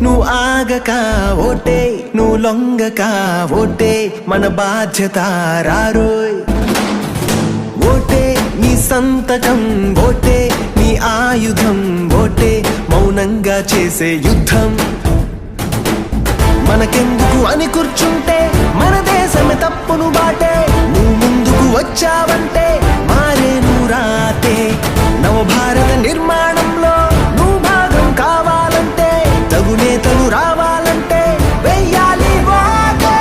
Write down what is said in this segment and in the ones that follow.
నువ్వు ఆగక ఓటే, నువ్వు లొంగక ఓటే, మన బాధ్యత రారోయ్. ఓటే నీ సంతకం, ఓటే నీ ఆయుధం, ఓటే మౌనంగా చేసే యుద్ధం. మనకెందుకు అని కూర్చుంటే మన దేశమే తప్పును బాటే, నువ్వు ముందుకు వచ్చావంటే మారే నువ్వు రాతే. నవభారత నిర్మాణంలో నువ్వు భాగం కావాలంటే, తగు నేతలు రావాలంటే వెయ్యాలి ఓటే.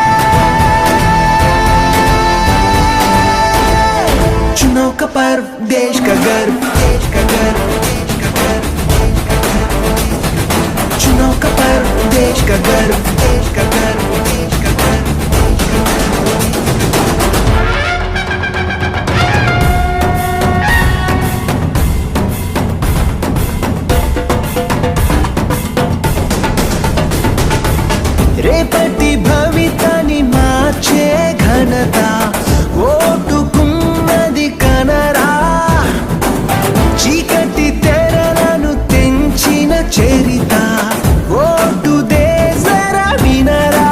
चुनाव का पर्व देश का गर्व, देश का गर्व, देश का गर्व, चुनाव का पर्व देश का गर्व, देश का गर्व, देश का गर्व. రేపటి భవితని మార్చే ఘనత ఓటుకున్నది కనరా. చీకటి తెరలను తెంచిన చరిత ఓటు దేశరా వినరా.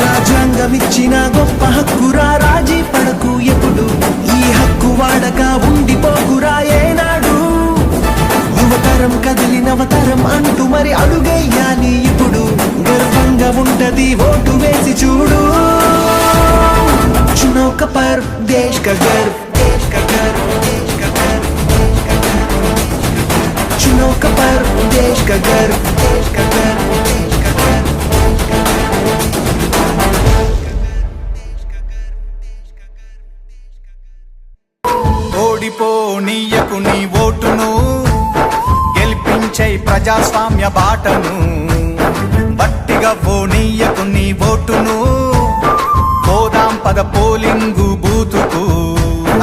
రాజ్యాంగమిచ్చిన గొప్ప హక్కురా, రాజీ పడకు ఎప్పుడు, ఈ హక్కు వాడక ఉండిపోకురా ఏనాడు. యువతరం కదిలి నవతరం అంటూ మరి అడుగేయాలి ఇప్పుడు, గర్వంగా ఉంటది ఓటు వేసి చూడు. चुनाव का पर्व देश का गर्व, देश का गर्व, देश का गर्व, देश का गर्व. चुनाव का पर्व देश का गर्व, देश का गर्व, देश का गर्व. ఓడిపోనీయకు నీ ఓటును, గెలిపించే ప్రజాస్వామ్య బాటను. బట్టిగా పోనీయకు నీ ఓటును, పోదాం పద పోలింగు బూతుకు.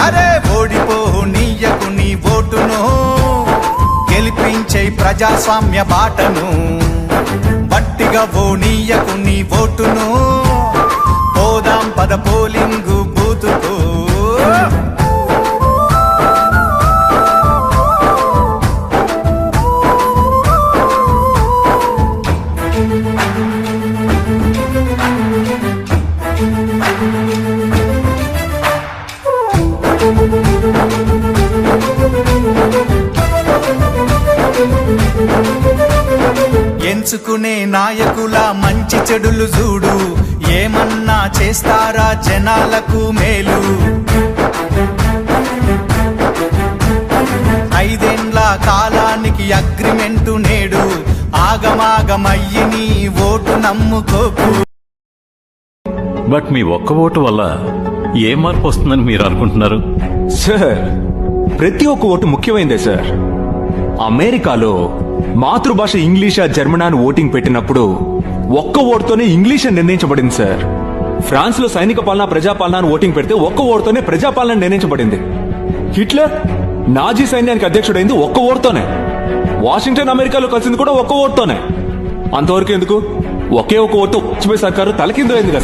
అరే ఓడిపోనీయకు నీ ఓటును, గెలిపించే ప్రజాస్వామ్య బాటను. బట్టిగా పోనీయకు నీ ఓటును, పోదాం పద పోలింగు బూతుకు. ఎంచుకునే నాయకుల మంచి చెడులు చూడు, ఏమన్నా చేస్తారా జనాలకు మేలు. 5 ఏండ్ల కాలానికి అగ్రిమెంటు నేడు, ఆగమాగమయ్యి నీ ఓటు నమ్ముకోకు. బట్ మీ ఒక్క ఓటు వల్ల ఏ మార్పు వస్తుందని మీరు అనుకుంటున్నారు? సార్, ప్రతి ఒక్క ఓటు ముఖ్యమైందే సార్. అమెరికాలో మాతృభాష ఇంగ్లీషా జర్మనా అని ఓటింగ్ పెట్టినప్పుడు ఒక్క ఓటుతోనే ఇంగ్లీష్ నిర్ణయించబడింది సార్. ఫ్రాన్స్ లో సైనిక పాలన ప్రజాపాలన అని ఓటింగ్ పెడితే ఒక్క ఓటుతోనే ప్రజాపాలన నిర్ణయించబడింది. హిట్లర్ నాజీ సైన్యానికి అధ్యక్షుడైంది ఒక్క ఓటుతోనే. వాషింగ్టన్ అమెరికాలో కలిసింది కూడా ఒక్క ఓటుతోనే. అంతవరకు ఎందుకు, ఒకే ఒక ఓటు సర్కారు తలకిందులైంది కదా.